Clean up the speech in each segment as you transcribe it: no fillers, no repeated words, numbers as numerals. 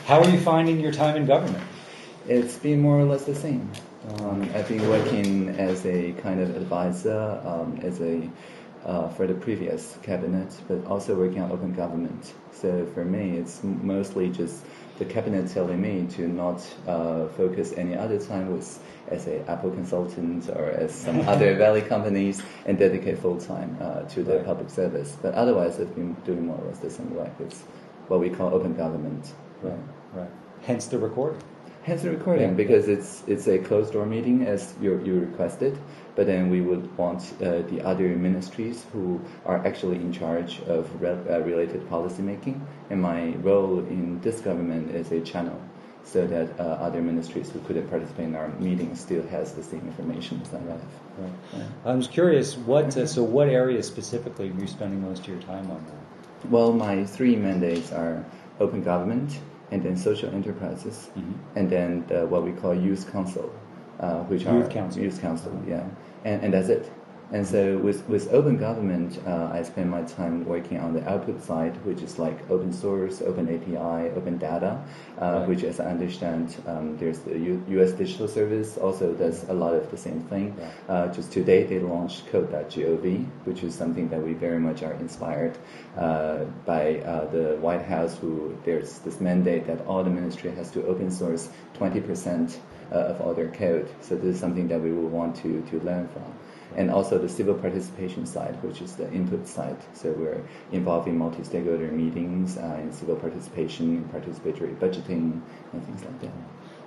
How are you finding your time in government? It's been more or less the same. I've been working as a kind of advisor for the previous cabinet, but also working on open government. So for me, it's mostly just the cabinet telling me to not focus any other time as a Apple consultant or as some other Valley companies and dedicate full time to the public service. But otherwise, I've been doing more or less the same work. It's what we call open government. Right. Hence the recording. Hence the recording, because it's a closed door meeting as you requested, but then we would want the other ministries who are actually in charge of related policy making, and my role in this government is a channel, so that other ministries who couldn't participate in our meeting still has the same information as I have. Right. Yeah. I was curious, what areas specifically are you spending most of your time on now? Well, my 3 mandates are open government, and then social enterprises, and then what we call youth council, which are youth council, and that's it. And so with open government, I spend my time working on the output side, which is like open source, open API, open data, which, as I understand, there's the U.S. Digital Service also does a lot of the same thing. Just today they launched code.gov, which is something that we very much are inspired by the White House, who there's this mandate that all the ministry has to open source 20% of all their code. So this is something that we will want to learn from. And also the civil participation side, which is the input side. So we're involved in multi-stakeholder meetings, in civil participation, participatory budgeting, and things like that.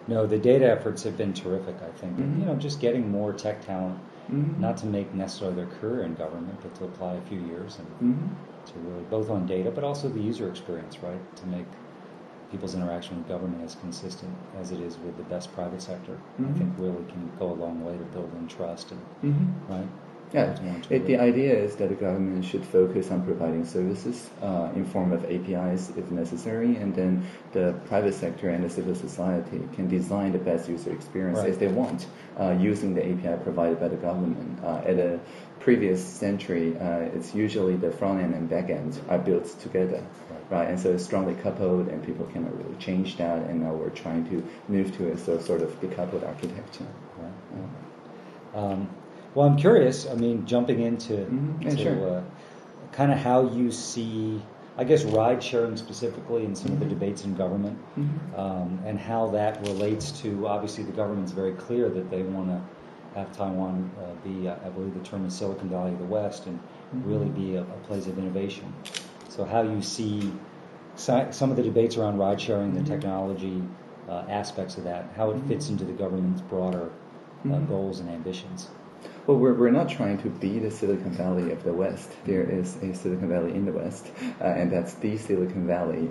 No, the data efforts have been terrific, I think. And, just getting more tech talent, not to make necessarily their career in government, but to apply a few years and to really, both on data, but also the user experience, right? To make people's interaction with government as consistent as it is with the best private sector, I think really can go a long way to building trust, right? Yeah, the idea is that the government should focus on providing services in form of APIs if necessary, and then the private sector and the civil society can design the best user experience as they want using the API provided by the government. At a previous century, it's usually the front end and back end are built together. Right, and so it's strongly coupled, and people cannot really change that. And now we're trying to move to a sort of decoupled architecture. Right. Well, I'm curious. I mean, jumping into kind of how you see, I guess, ride sharing specifically in some of the debates in government, and how that relates to, obviously, the government's very clear that they want to have Taiwan be, I believe the term is Silicon Valley of the West, and really be a place of innovation. So how you see some of the debates around ride-sharing, the technology aspects of that, how it fits into the government's broader goals and ambitions. Well, we're not trying to be the Silicon Valley of the West. There is a Silicon Valley in the West, and that's the Silicon Valley.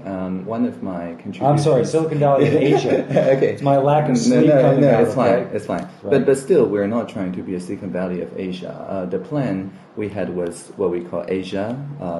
One of my contributions... I'm sorry, Silicon Valley of Asia. Okay. It's my lack of sleep coming out. It's fine. It's fine. Right. But still, we're not trying to be a Silicon Valley of Asia. The plan we had was what we call Asia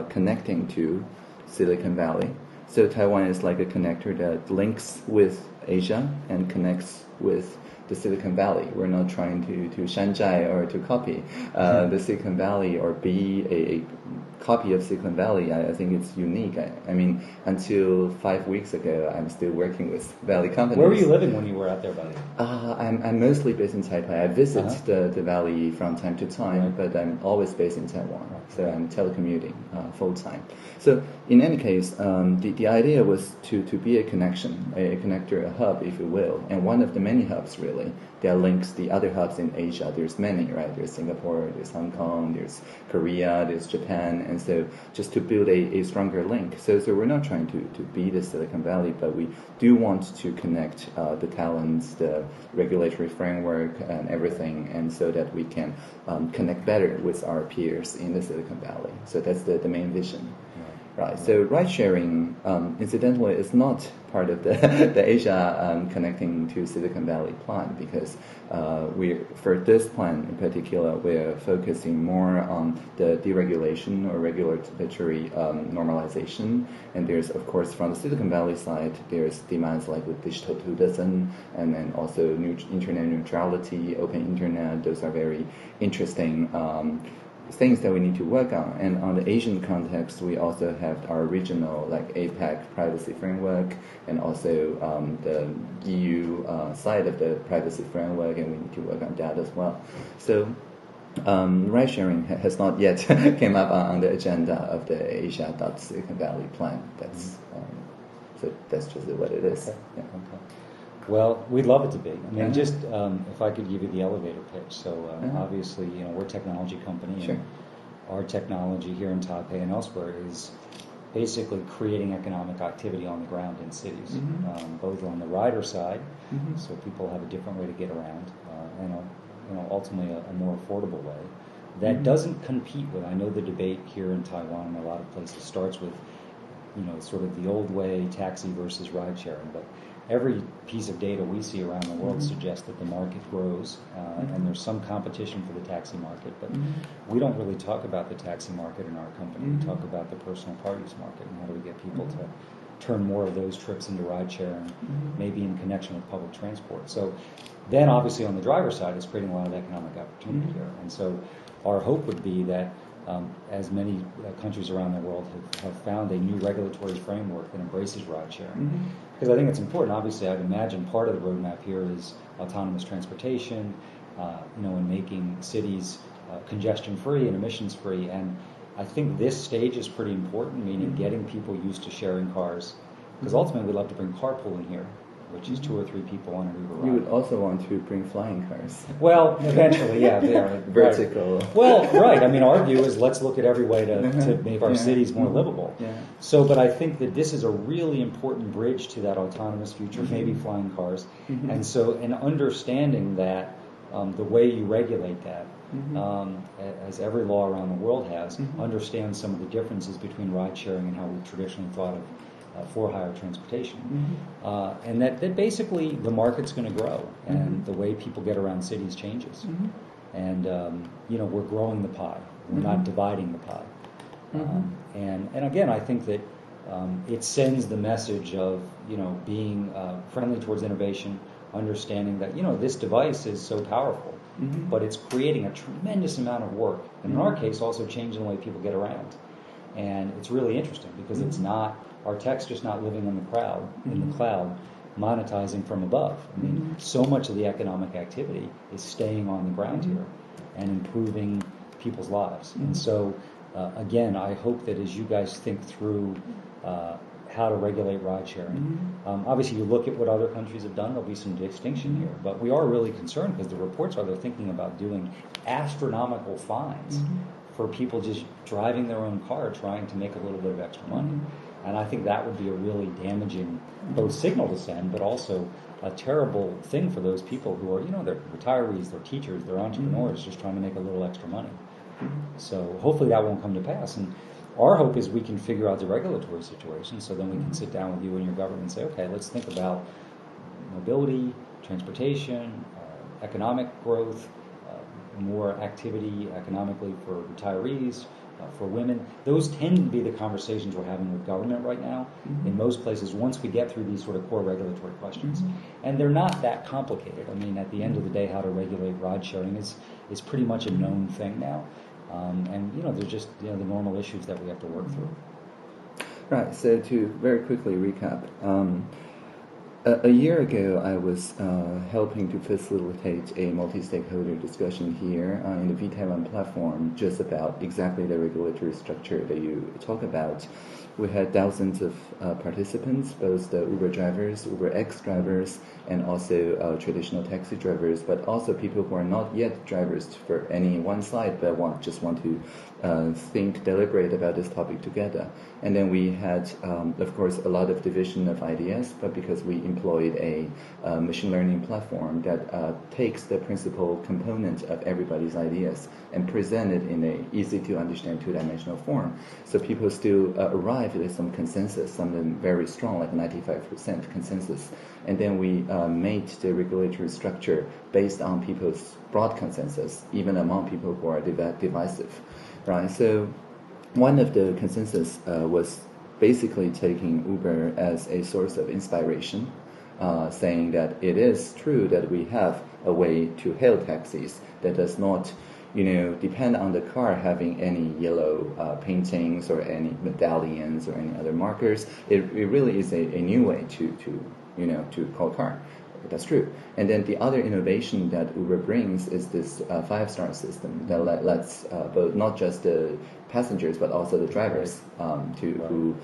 connecting to Silicon Valley. So Taiwan is like a connector that links with Asia and connects with the Silicon Valley. We're not trying to Shanghai or to copy the Silicon Valley or be a copy of Silicon Valley. I think it's unique. I mean, until 5 weeks ago, I'm still working with Valley companies. Where were you living when you were out there, buddy? I'm mostly based in Taipei. I visit the Valley from time to time, but I'm always based in Taiwan. So I'm telecommuting full time. So in any case, the idea was to be a connection, a connector, a hub, if you will, and one of the many hubs really that links the other hubs in Asia. There's many, right? There's Singapore, there's Hong Kong, there's Korea, there's Japan, and so just to build a stronger link. So we're not trying to be the Silicon Valley, but we do want to connect the talents, the regulatory framework, and everything, and so that we can connect better with our peers in the Silicon Valley. So that's the main vision. Right. So ride sharing, incidentally, is not part of the Asia connecting to Silicon Valley plan, because for this plan in particular, we're focusing more on the deregulation or regulatory normalization. And there's, of course, from the Silicon Valley side, there's demands like with digital 2 and then also internet neutrality, open internet. Those are very interesting things that we need to work on. And on the Asian context, we also have our regional, like APEC privacy framework, and also the EU side of the privacy framework, and we need to work on that as well. So ride sharing has not yet came up on the agenda of the Asia.Silicon Valley plan. So that's just what it is. Okay. Yeah. Okay. Well, we'd love it to be. I mean, just if I could give you the elevator pitch. So obviously, we're a technology company, sure. and our technology here in Taipei and elsewhere is basically creating economic activity on the ground in cities, both on the rider side, so people have a different way to get around, and ultimately a more affordable way that doesn't compete with. I know the debate here in Taiwan and a lot of places starts with, sort of the old way, taxi versus ride sharing, but every piece of data we see around the world suggests that the market grows, and there's some competition for the taxi market, but we don't really talk about the taxi market in our company. We talk about the personal car use market, and how do we get people to turn more of those trips into ride sharing, maybe in connection with public transport. So then obviously on the driver's side, it's creating a lot of economic opportunity here. And so our hope would be that as many countries around the world have found a new regulatory framework that embraces ride sharing. Because I think it's important. Obviously, I'd imagine part of the roadmap here is autonomous transportation, and making cities congestion-free and emissions-free. And I think this stage is pretty important, meaning getting people used to sharing cars. Because ultimately, we'd love to bring carpooling here, which is 2 or 3 people on an Uber ride. You would also want to bring flying cars. Well, eventually, yeah. Vertical. Right. Well, right. I mean, our view is let's look at every way to make our cities more livable. Yeah. So, but I think that this is a really important bridge to that autonomous future, maybe flying cars. And so, in understanding that, the way you regulate that, as every law around the world has, understand some of the differences between ride sharing and how we traditionally thought of for-hire transportation. And that basically the market's going to grow, and the way people get around cities changes. And, we're growing the pie. We're not dividing the pie. And again, I think that it sends the message of, being friendly towards innovation, understanding that, this device is so powerful, but it's creating a tremendous amount of work. And in our case, also changing the way people get around. And it's really interesting because it's not, our tech's just not living in the cloud, monetizing from above. I mean, so much of the economic activity is staying on the ground here and improving people's lives. And so, again, I hope that as you guys think through how to regulate ride sharing, obviously you look at what other countries have done, there'll be some distinction here, but we are really concerned because the reports are they're thinking about doing astronomical fines for people just driving their own car trying to make a little bit of extra money. And I think that would be a really damaging both signal to send, but also a terrible thing for those people who are, they're retirees, they're teachers, they're entrepreneurs, just trying to make a little extra money. So hopefully that won't come to pass. And our hope is we can figure out the regulatory situation, so then we can sit down with you and your government and say, okay, let's think about mobility, transportation, economic growth, more activity economically for retirees, for women. Those tend to be the conversations we're having with government right now in most places once we get through these sort of core regulatory questions. And they're not that complicated. I mean, at the end of the day, how to regulate ride sharing is pretty much a known thing now. And, there's just, the normal issues that we have to work through. Right, so to very quickly recap, a year ago, I was helping to facilitate a multi-stakeholder discussion here in the VTaiwan platform just about exactly the regulatory structure that you talk about. We had thousands of participants, both the Uber drivers, Uber X drivers, and also traditional taxi drivers, but also people who are not yet drivers for any one side, but just want to deliberate about this topic together. And then we had, of course, a lot of division of ideas, but because we employed a machine learning platform that takes the principal component of everybody's ideas and present it in a easy to understand two-dimensional form. So people still arrive at some consensus, some of them very strong, like 95% consensus. And then we made the regulatory structure based on people's broad consensus, even among people who are divisive, right? So one of the consensus was basically taking Uber as a source of inspiration, saying that it is true that we have a way to hail taxis that does not depend on the car having any yellow paintings or any medallions or any other markers. It really is a new way to call car. That's true. And then the other innovation that Uber brings is this 5-star system that lets both not just the passengers but also the drivers who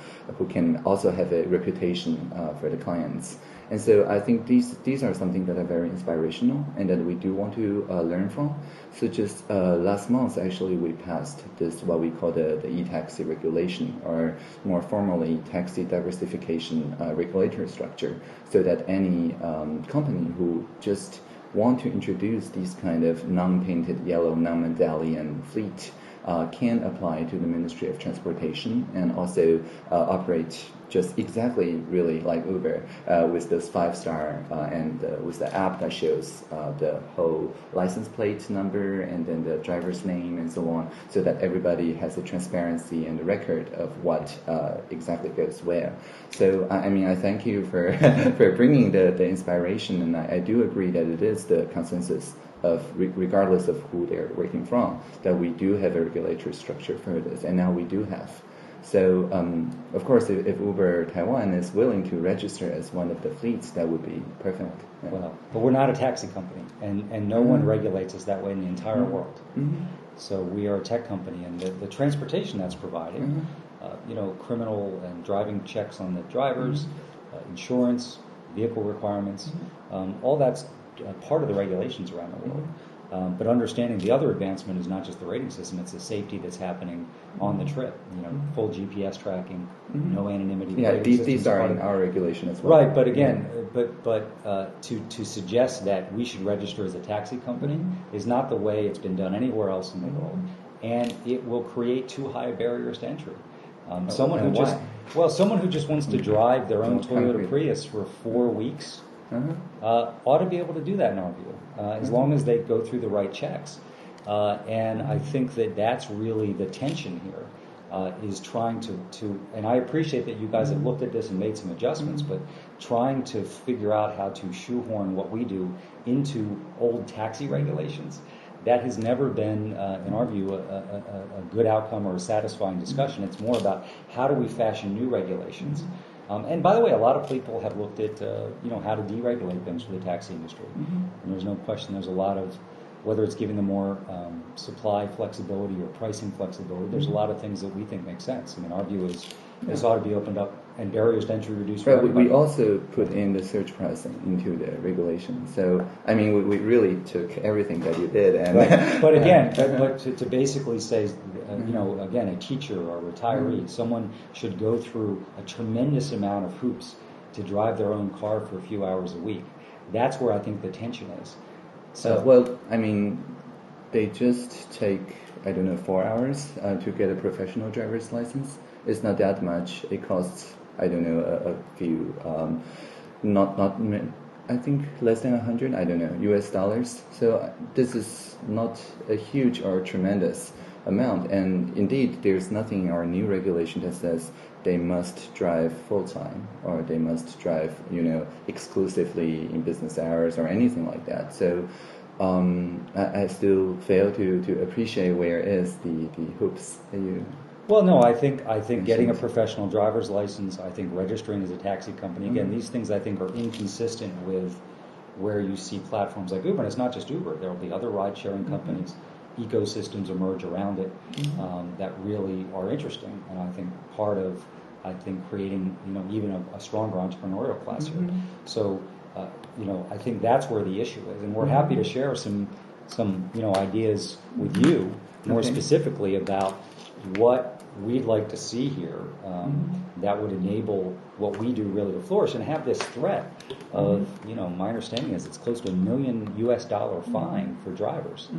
can also have a reputation for the clients. And so I think these are something that are very inspirational and that we do want to learn from. So just last month, actually, we passed this what we call the e-taxi regulation, or more formally, taxi diversification regulatory structure, so that any company who just want to introduce these kind of non-painted yellow, non-medallion fleet can apply to the Ministry of Transportation and also operate just exactly really like Uber with this 5-star and with the app that shows the whole license plate number and then the driver's name and so on, so that everybody has the transparency and the record of what exactly goes where. So I thank you for for bringing the inspiration, and I do agree that it is the consensus of regardless of who they're working from, that we do have a regulatory structure for this, and now we do have. So, of course, if Uber Taiwan is willing to register as one of the fleets, that would be perfect. Yeah. Well, but we're not a taxi company, and no one regulates us that way in the entire world. So we are a tech company, and the transportation that's provided, criminal and driving checks on the drivers, insurance, vehicle requirements, all that's part of the regulations around the world. But understanding the other advancement is not just the rating system; it's the safety that's happening on the trip. Full GPS tracking, no anonymity. Yeah, these are in our regulation as well. Right, but again, to suggest that we should register as a taxi company is not the way it's been done anywhere else in the world, and it will create too high barriers to entry. Someone who just wants to drive their own Toyota Prius for 4 weeks. Ought to be able to do that in our view, as long as they go through the right checks. And I think that's really the tension here, is trying to, and I appreciate that you guys have looked at this and made some adjustments, but trying to figure out how to shoehorn what we do into old taxi regulations. That has never been, in our view, a good outcome or a satisfying discussion. It's more about how do we fashion new regulations. And by the way, a lot of people have looked at how to deregulate things for the taxi industry. And there's no question there's a lot of, whether it's giving them more supply flexibility or pricing flexibility, there's a lot of things that we think make sense. Our view is this ought to be opened up and barriers to entry reduced. Right, we also put in the surge pricing into the regulation. So, we really took everything that you did. And right. But again, to basically say, again, a teacher or a retiree, someone should go through a tremendous amount of hoops to drive their own car for a few hours a week. That's where I think the tension is. So, they just take, 4 hours to get a professional driver's license. It's not that much. It costs, a few, I think less than 100, US dollars. So this is not a huge or tremendous amount. And indeed, there's nothing in our new regulation that says they must drive full-time or they must drive, exclusively in business hours or anything like that. So I still fail to appreciate where is the hoops that you... Well, no, I think getting a professional driver's license, I think registering as a taxi company, again, these things I think are inconsistent with where you see platforms like Uber. And it's not just Uber. There will be other ride-sharing companies, ecosystems emerge around it that really are interesting. And I think part of, creating, even a stronger entrepreneurial class here. So, I think that's where the issue is. And we're happy to share some ideas with you more specifically about what we'd like to see here that would enable what we do really to flourish and have this threat of, my understanding is it's close to $1 million US fine for drivers,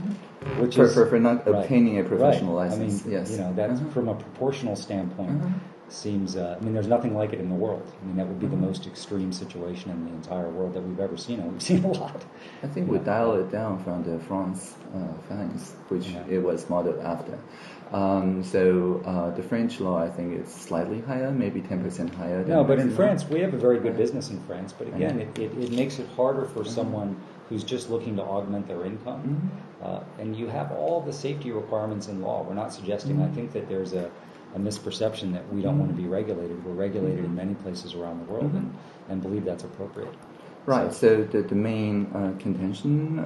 which for not obtaining a professional license. Yes, that's from a proportional standpoint. seems, I mean, there's nothing like it in the world. I mean, that would be the most extreme situation in the entire world that we've ever seen, and we've seen a lot. I think we dial it down from the France fines, which it was modeled after. The French law, I think, is slightly higher, maybe 10% higher. No, but in France, we have a very good business in France. But again, it makes it harder for someone who's just looking to augment their income. And you have all the safety requirements in law. We're not suggesting, I think that there's a misperception that we don't want to be regulated. We're regulated in many places around the world and believe that's appropriate. Right, so the main contention,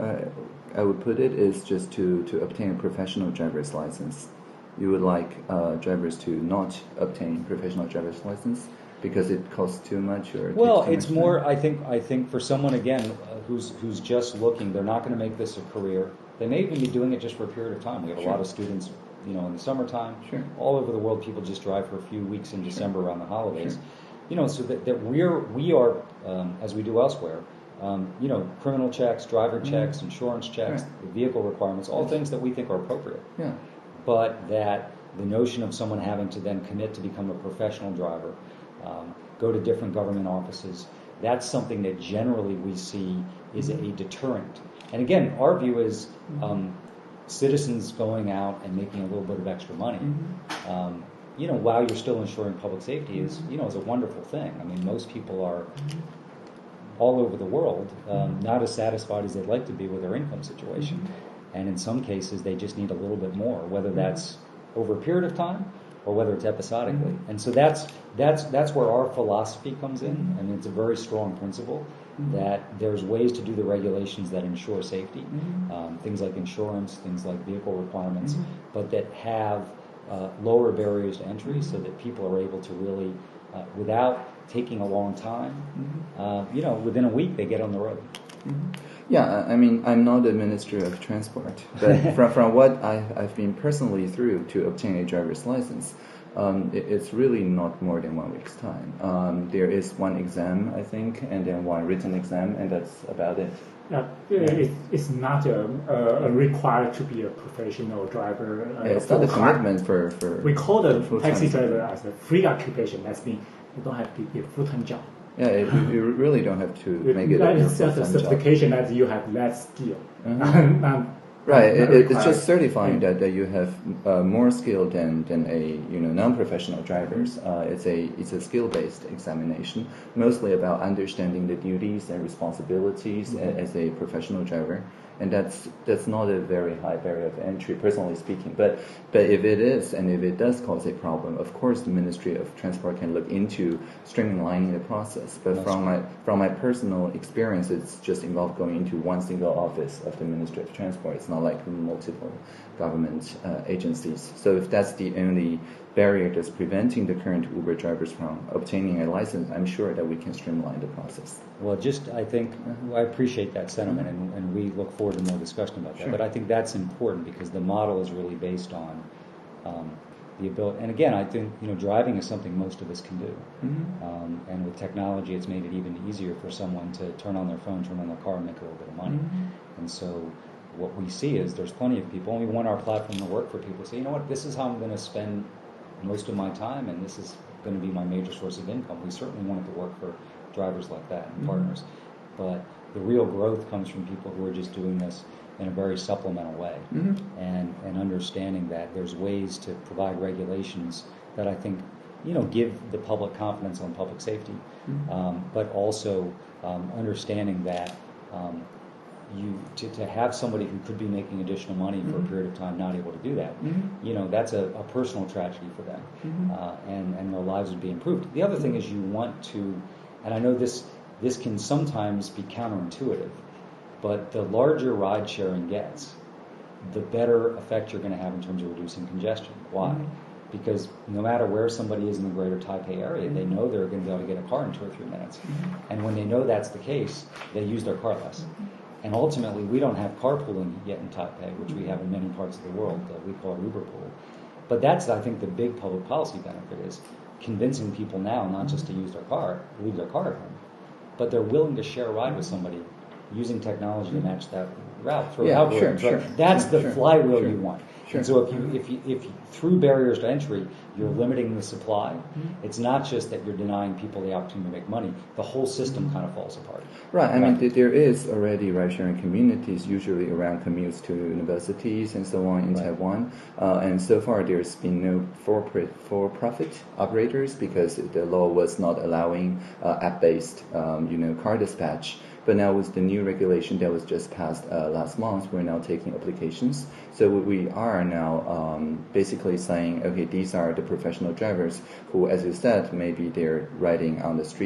I would put it, is just to obtain a professional driver's license. You would like drivers to not obtain professional driver's license because it costs too much, or well, it's more. I think for someone again who's just looking, they're not going to make this a career. They may even be doing it just for a period of time. We have a lot of students, in the summertime. All over the world, people just drive for a few weeks in December around the holidays. So that we are as we do elsewhere. Criminal checks, driver checks, insurance checks, vehicle requirements, all things that we think are appropriate. Yeah. But that the notion of someone having to then commit to become a professional driver, go to different government offices, that's something that generally we see is a deterrent. And again, our view is citizens going out and making a little bit of extra money, while you're still ensuring public safety is a wonderful thing. I mean, most people are all over the world not as satisfied as they'd like to be with their income situation. And in some cases, they just need a little bit more, whether that's over a period of time or whether it's episodically. And so that's where our philosophy comes in. I mean, it's a very strong principle that there's ways to do the regulations that ensure safety, things like insurance, things like vehicle requirements, but that have lower barriers to entry so that people are able to really, without taking a long time, within a week they get on the road. Yeah, I mean, I'm not the Minister of Transport, but from what I've been personally through to obtain a driver's license, it's really not more than 1 week's time. There is one exam, I think, and then one written exam, and that's about it. It's not required to be a professional driver. It's not a commitment for we call the taxi driver as a free occupation. That means you don't have to be a full-time job. Yeah, you really don't have to make it. It's just a certification that you have less skill. Right, it's just certifying that you have more skill than a non-professional drivers. It's a skill-based examination, mostly about understanding the duties and responsibilities as a professional driver, and that's not a very high barrier of entry, personally speaking. But if it is, and if it does cause a problem, of course the Ministry of Transport can look into streamlining the process. But from my personal experience, it's just involved going into one single office of the Ministry of Transport. It's not like multiple government agencies. So if that's the only barrier that's preventing the current Uber drivers from obtaining a license, I'm sure that we can streamline the process. Well, I think I appreciate that sentiment, and we look forward to more discussion about that. But I think that's important because the model is really based on the ability. And again, I think driving is something most of us can do. And with technology, it's made it even easier for someone to turn on their phone, turn on their car, and make a little bit of money. And so what we see is there's plenty of people, and we want our platform to work for people. Say, you know what, this is how I'm going to spend most of my time, and this is going to be my major source of income. We certainly want it to work for drivers like that and partners. But the real growth comes from people who are just doing this in a very supplemental way, and understanding that there's ways to provide regulations that I think give the public confidence on public safety, but also understanding that to have somebody who could be making additional money for a period of time not able to do that, that's a personal tragedy for them, and their lives would be improved. The other thing is you want to, and I know this can sometimes be counterintuitive, but the larger ride sharing gets, the better effect you're going to have in terms of reducing congestion. Why? Because no matter where somebody is in the greater Taipei area, they know they're going to be able to get a car in 2 or 3 minutes. And when they know that's the case, they use their car less. And ultimately, we don't have carpooling yet in Taipei, which we have in many parts of the world. We call it Uber Pool. But that's, I think, the big public policy benefit is convincing people now not just to use their car, leave their car at home, but they're willing to share a ride with somebody using technology to match that route through algorithms. That's the flywheel you want. Sure. And so if you through barriers to entry, you're limiting the supply, it's not just that you're denying people the opportunity to make money. The whole system kind of falls apart. Right. I mean, there is already ride-sharing communities, usually around commutes to universities and so on in Taiwan. And so far, there's been no for-profit operators because the law was not allowing app-based, car dispatch. But now with the new regulation that was just passed last month, we're now taking applications. So we are now basically saying, okay, these are the professional drivers who, as you said, maybe they're riding on the street